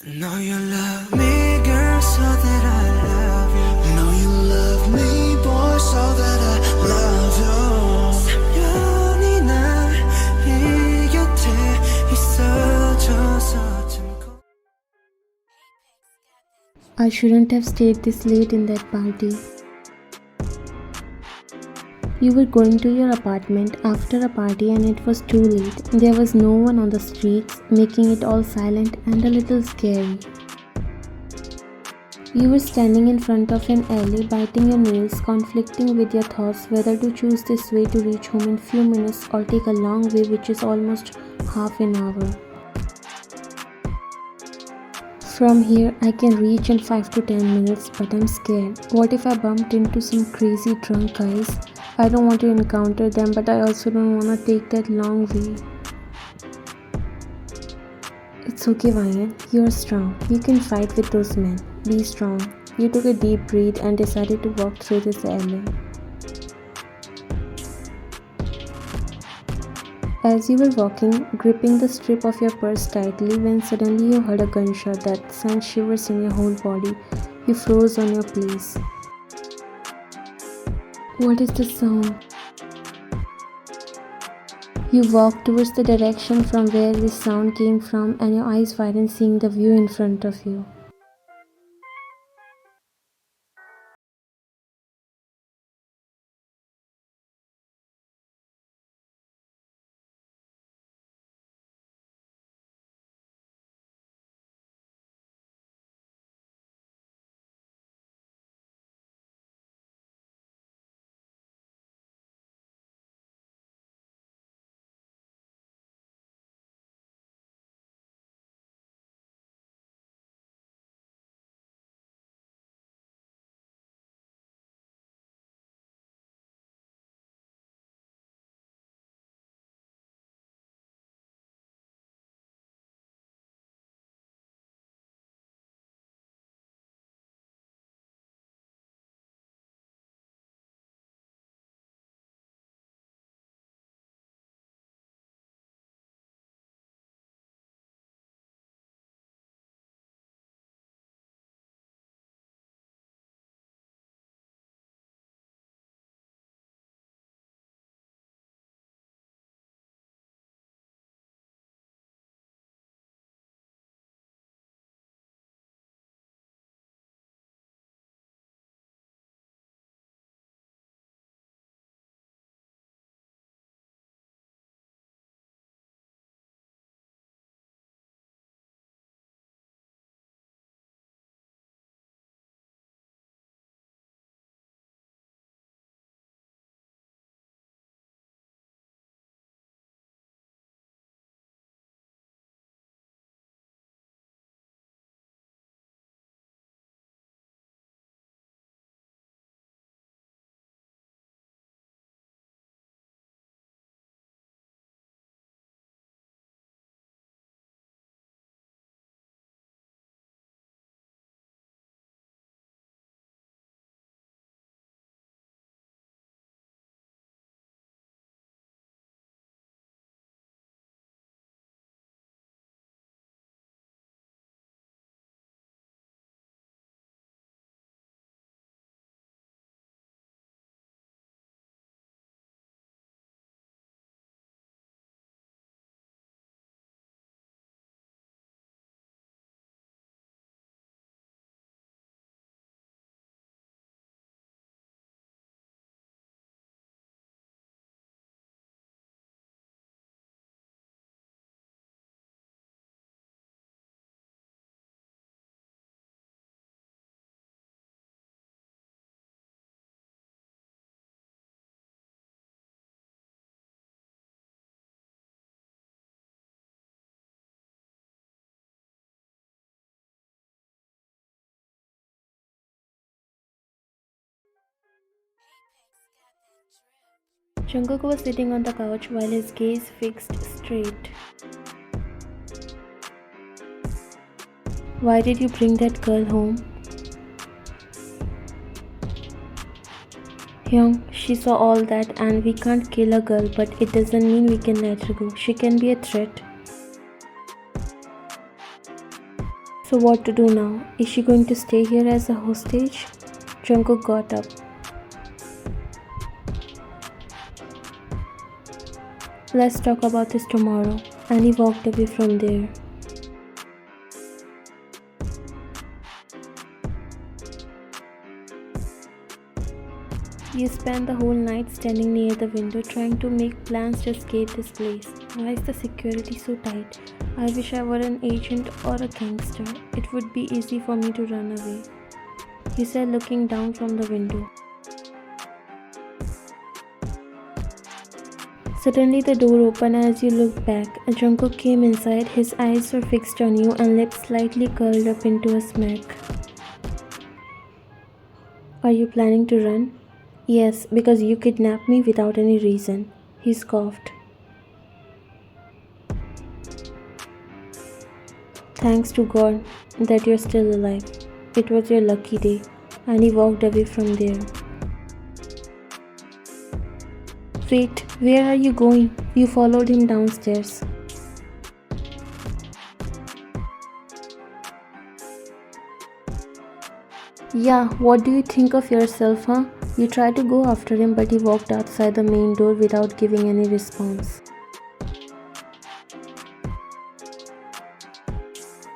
Know you love me, girl, so that I love you. Know you love me, boy, so that I love you. 3년이나 이 곁에 있어줘서 참 I shouldn't have stayed this late in that party. You were going to your apartment after a party and it was too late. There was no one on the streets, making it all silent and a little scary. You were standing in front of an alley, biting your nails, conflicting with your thoughts whether to choose this way to reach home in few minutes or take a long way which is almost half an hour. From here, I can reach in 5 to 10 minutes, but I'm scared. What if I bumped into some crazy drunk guys? I don't want to encounter them, but I also don't want to take that long way. It's okay, Vayan. You're strong. You can fight with those men. Be strong. You took a deep breath and decided to walk through this alley. As you were walking, gripping the strip of your purse tightly, when suddenly you heard a gunshot that sent shivers in your whole body. You froze on your place. What is the sound? You walked towards the direction from where this sound came from, and your eyes widened seeing the view in front of you. Jungkook was sitting on the couch while his gaze fixed straight. Why did you bring that girl home? Hyung, she saw all that and we can't kill a girl, but it doesn't mean we can let her go. She can be a threat. So what to do now? Is she going to stay here as a hostage? Jungkook got up. Let's talk about this tomorrow. And he walked away from there. You spent the whole night standing near the window trying to make plans to escape this place. Why is the security so tight? I wish I were an agent or a gangster. It would be easy for me to run away. You said, looking down from the window. Suddenly the door opened as you looked back. Jungkook came inside. His eyes were fixed on you and lips slightly curled up into a smirk. Are you planning to run? Yes, because you kidnapped me without any reason. He scoffed. Thanks to God that you're still alive. It was your lucky day. And he walked away from there. Wait, where are you going? You followed him downstairs. Yeah, what do you think of yourself, huh? You tried to go after him, but he walked outside the main door without giving any response.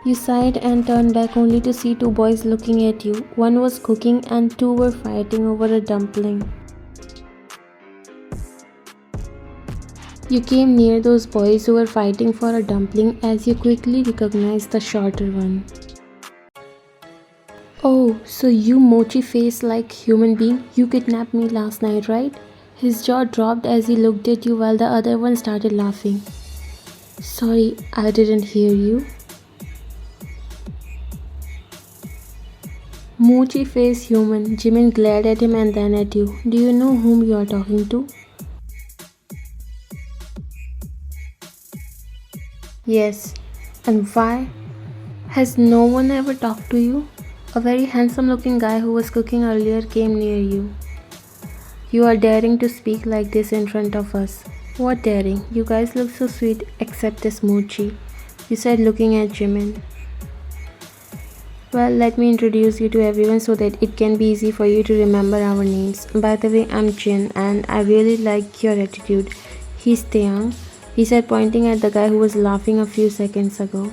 You sighed and turned back only to see two boys looking at you. One was cooking and two were fighting over a dumpling. You came near those boys who were fighting for a dumpling as you quickly recognized the shorter one. Oh, so you mochi face like human being, you kidnapped me last night, right? His jaw dropped as he looked at you while the other one started laughing. Sorry, I didn't hear you. Mochi face human, Jimin glared at him and then at you. Do you know whom you are talking to? Yes. And why? Has no one ever talked to you? A very handsome looking guy who was cooking earlier came near you. You are daring to speak like this in front of us. What daring? You guys look so sweet except this mochi. You said looking at Jimin. Well, let me introduce you to everyone so that it can be easy for you to remember our names. By the way, I'm Jin and I really like your attitude. He's Taeyang, he said, pointing at the guy who was laughing a few seconds ago.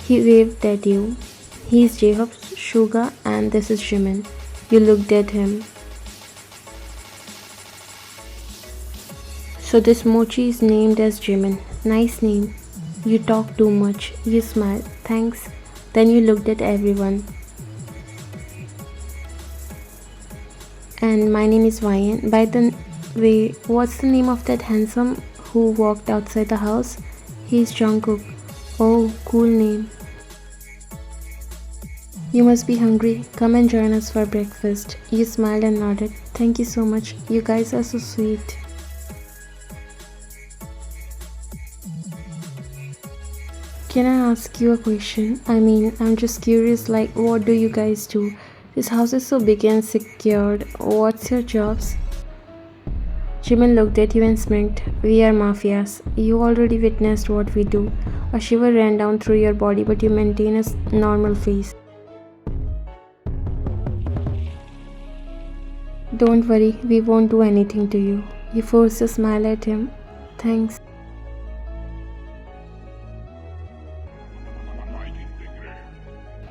He waved at you. He's Jacob, Suga, and this is Jimin. You looked at him. So this mochi is named as Jimin. Nice name. You talk too much. You smiled. Thanks. Then you looked at everyone. And my name is Ryan. By the way, what's the name of that handsome who walked outside the house? He's Jungkook. Oh, cool name. You must be hungry. Come and join us for breakfast. You smiled and nodded. Thank you so much. You guys are so sweet. Can I ask you a question? I'm just curious, like, what do you guys do? This house is so big and secured. What's your jobs? Jimin looked at you and smirked. We are mafias. You already witnessed what we do. A shiver ran down through your body, but you maintain a normal face. Don't worry, we won't do anything to you. You forced a smile at him. Thanks.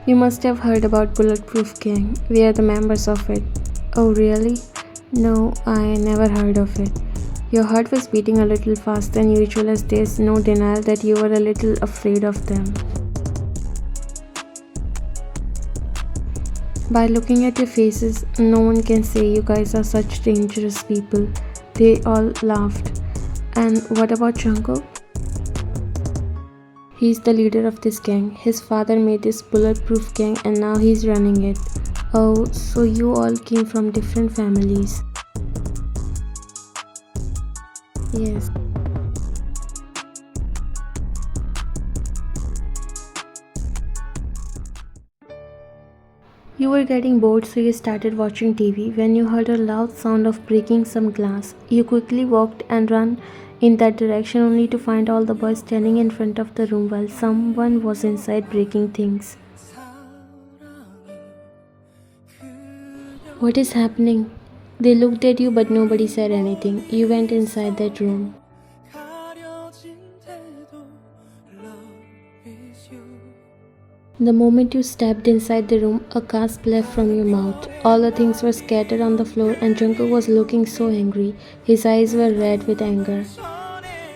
You must have heard about Bulletproof Gang. We are the members of it. Oh really? No, I never heard of it. Your heart was beating a little faster than usual as there's no denial that you were a little afraid of them. By looking at your faces, no one can say you guys are such dangerous people. They all laughed. And what about Jungkook? He's the leader of this gang. His father made this bulletproof gang and now he's running it. Oh, so you all came from different families. Yes. You were getting bored, so you started watching TV when you heard a loud sound of breaking some glass. You quickly walked and ran in that direction only to find all the boys standing in front of the room while someone was inside breaking things. What is happening? They looked at you but nobody said anything. You went inside that room. The moment you stepped inside the room, a gasp left from your mouth. All the things were scattered on the floor and Jungkook was looking so angry. His eyes were red with anger.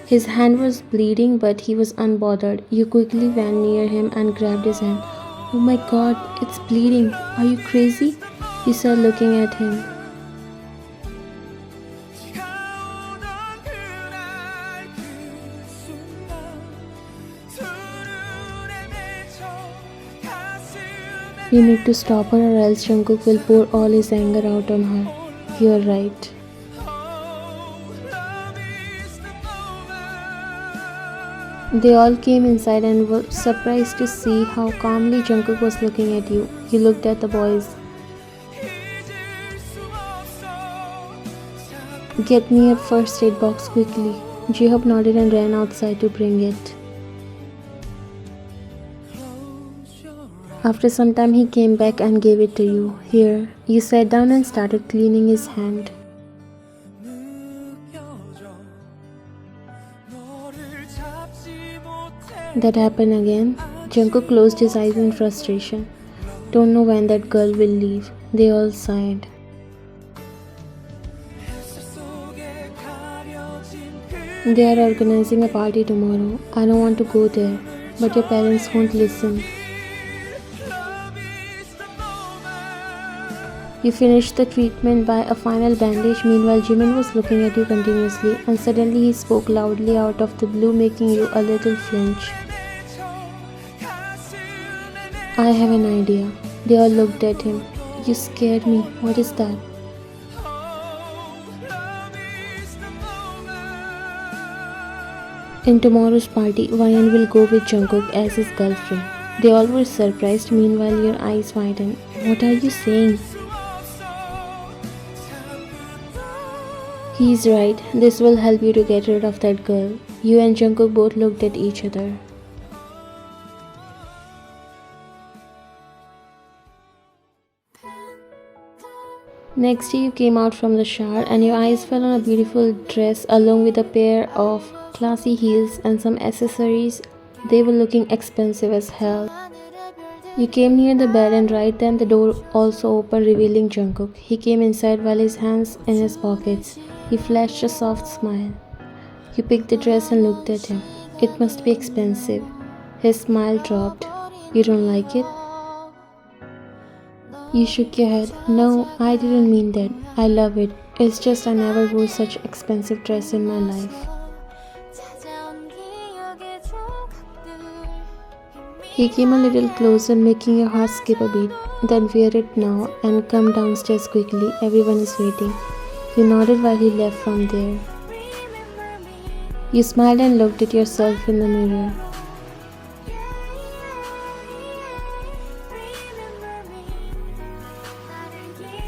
His hand was bleeding but he was unbothered. You quickly went near him and grabbed his hand. "Oh my god, it's bleeding. Are you crazy?" you said looking at him. You need to stop her or else Jungkook will pour all his anger out on her. You're right. They all came inside and were surprised to see how calmly Jungkook was looking at you. You looked at the boys. "Get me a first aid box quickly." Jaehoop nodded and ran outside to bring it. After some time he came back and gave it to you. "Here." You sat down and started cleaning his hand. That happened again. Jungkook closed his eyes in frustration. "Don't know when that girl will leave." They all sighed. "They are organizing a party tomorrow. I don't want to go there, but your parents won't listen." You finished the treatment by a final bandage. Meanwhile, Jimin was looking at you continuously, and suddenly he spoke loudly out of the blue, making you a little flinch. "I have an idea." They all looked at him. "You scared me. What is that?" In tomorrow's party, Ryan will go with Jungkook as his girlfriend. They all were surprised. Meanwhile, your eyes widened. "What are you saying?" "He's right. This will help you to get rid of that girl." You and Jungkook both looked at each other. Next day you came out from the shower and your eyes fell on a beautiful dress along with a pair of classy heels and some accessories. They were looking expensive as hell. You came near the bed and right then the door also opened, revealing Jungkook. He came inside while his hands in his pockets. He flashed a soft smile. You picked the dress and looked at him. "It must be expensive." His smile dropped. "You don't like it?" You shook your head. "No, I didn't mean that. I love it. It's just I never wore such expensive dress in my life." He came a little closer, making your heart skip a beat. "Then wear it now and come downstairs quickly. Everyone is waiting." You nodded while he left from there. You smiled and looked at yourself in the mirror.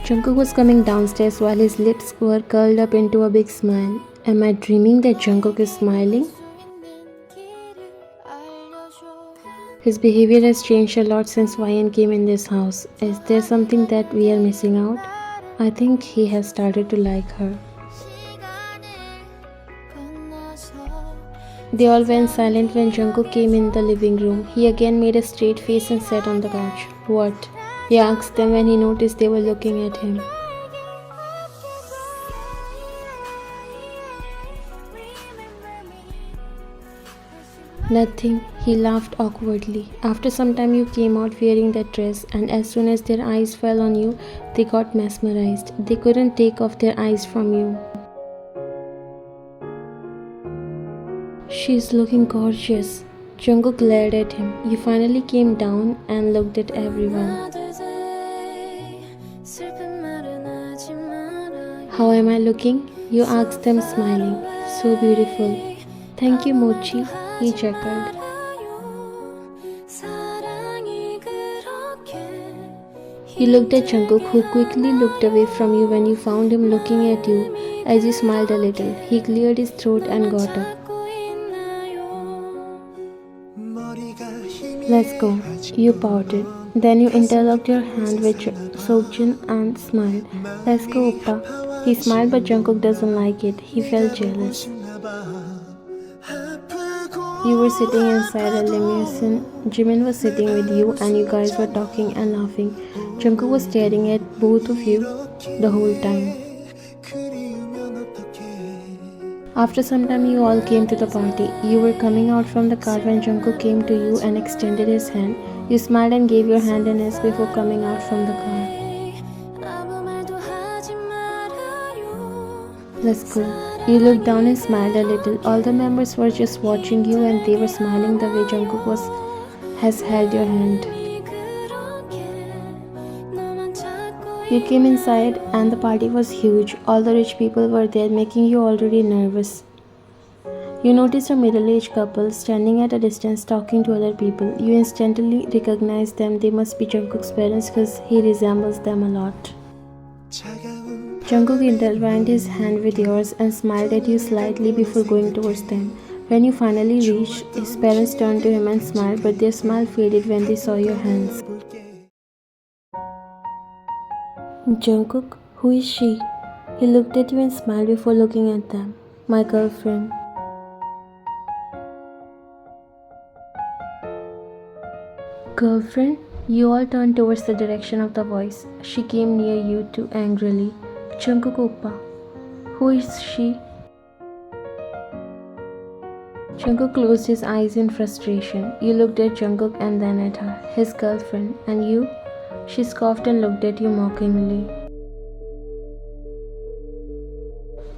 Jungkook was coming downstairs while his lips were curled up into a big smile. Am I dreaming that Jungkook is smiling? His behavior has changed a lot since Ryan came in this house. Is there something that we are missing out? I think he has started to like her. They all went silent when Jungkook came in the living room. He again made a straight face and sat on the couch. "What?" he asked them when he noticed they were looking at him. "Nothing," he laughed awkwardly. "After some time you came out wearing that dress and as soon as their eyes fell on you, they got mesmerized. They couldn't take off their eyes from you." "She's looking gorgeous." Jungkook glared at him. You finally came down and looked at everyone. "How am I looking?" you asked them smiling. "So beautiful." "Thank you, Mochi," he chuckled. You looked at Jungkook, who quickly looked away from you when you found him looking at you. As you smiled a little, he cleared his throat and got up. Let's go, you pouted. Then you interlocked your hand with Sokjin and smiled. Let's go, Oppa. He smiled, but Jungkook doesn't like it. He felt jealous. You were sitting inside a limousine. Jimin was sitting with you, and you guys were talking and laughing. Jungkook was staring at both of you the whole time. After some time, you all came to the party. You were coming out from the car when Jungkook came to you and extended his hand. You smiled and gave your hand in his before coming out from the car. Let's go. You looked down and smiled a little. All the members were just watching you and they were smiling the way Jungkook has held your hand. You came inside and the party was huge. All the rich people were there, making you already nervous. You noticed a middle-aged couple standing at a distance talking to other people. You instantly recognized them. They must be Jungkook's parents because he resembles them a lot. Jungkook intertwined his hand with yours and smiled at you slightly before going towards them. When you finally reached, his parents turned to him and smiled, but their smile faded when they saw your hands. Jungkook, who is she? He looked at you and smiled before looking at them. My girlfriend. Girlfriend? You all turned towards the direction of the voice. She came near you too angrily. Jungkook Oppa. Who is she? Jungkook closed his eyes in frustration. You looked at Jungkook and then at her. His girlfriend. And you? She scoffed and looked at you mockingly.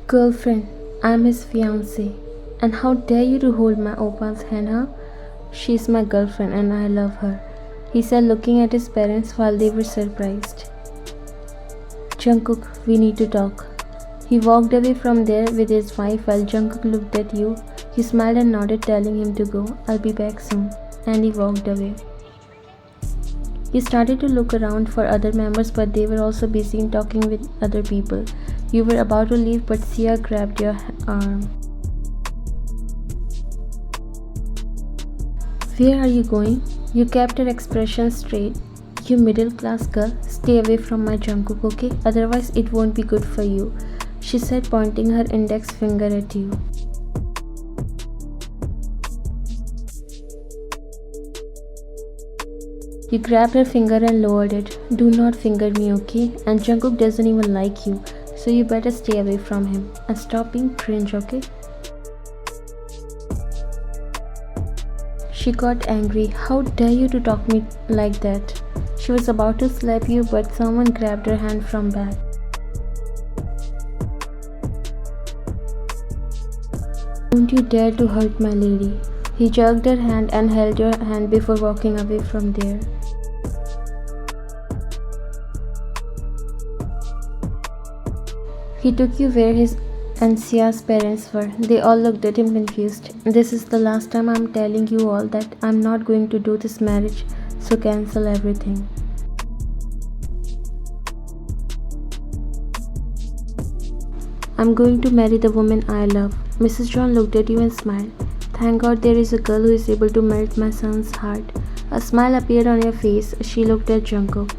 Girlfriend. I'm his fiancée. And how dare you to hold my Oppa's hand, huh? She's my girlfriend and I love her, he said, looking at his parents while they were surprised. Jungkook, we need to talk. He walked away from there with his wife while Jungkook looked at you. You smiled and nodded, telling him to go. I'll be back soon. And he walked away. You started to look around for other members, but they were also busy in talking with other people. You were about to leave, but Sia grabbed your arm. Where are you going? You kept your expression straight. You middle-class girl, stay away from my Jungkook, okay? Otherwise it won't be good for you, she said, pointing her index finger at you. You grabbed her finger and lowered it. Do not finger me, okay? And Jungkook doesn't even like you, so you better stay away from him. And stop being cringe, okay? She got angry. How dare you to talk me like that? She was about to slap you, but someone grabbed her hand from back. Don't you dare to hurt my lady. He jerked her hand and held your hand before walking away from there. He took you where his and Sia's parents were. They all looked at him confused. This is the last time I'm telling you all that I'm not going to do this marriage, so cancel everything. I'm going to marry the woman I love. Mrs. John looked at you and smiled. Thank God there is a girl who is able to melt my son's heart. A smile appeared on your face. She looked at Jungkook.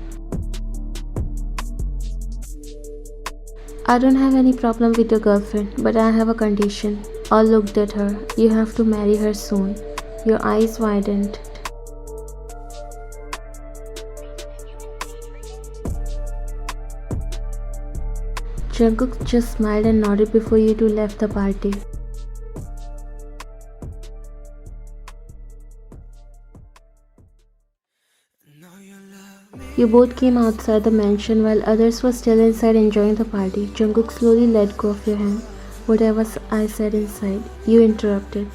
I don't have any problem with your girlfriend, but I have a condition. All looked at her. You have to marry her soon. Your eyes widened. Jungkook just smiled and nodded before you two left the party. You both came outside the mansion while others were still inside enjoying the party. Jungkook slowly let go of your hand. Whatever I said inside, you interrupted.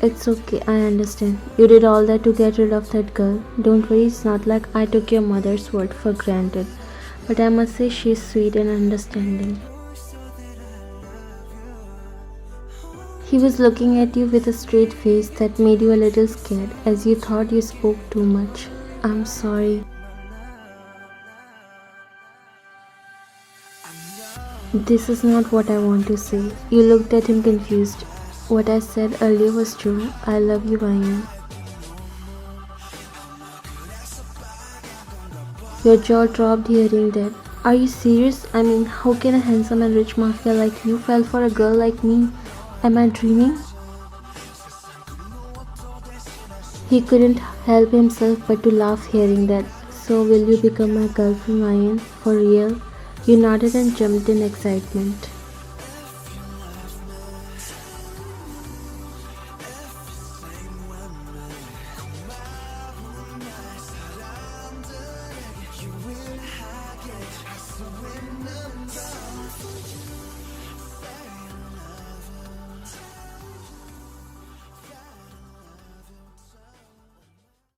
It's okay, I understand. You did all that to get rid of that girl. Don't worry, it's not like I took your mother's word for granted. But I must say she's sweet and understanding. He was looking at you with a straight face that made you a little scared, as you thought you spoke too much. I'm sorry. This is not what I want to say. You looked at him confused. What I said earlier was true. I love you, Ryan. Your jaw dropped hearing that. Are you serious? I mean, how can a handsome and rich mafia like you fall for a girl like me? Am I dreaming? He couldn't help himself but to laugh hearing that. So will you become my girlfriend, Ryan? For real? You nodded and jumped in excitement.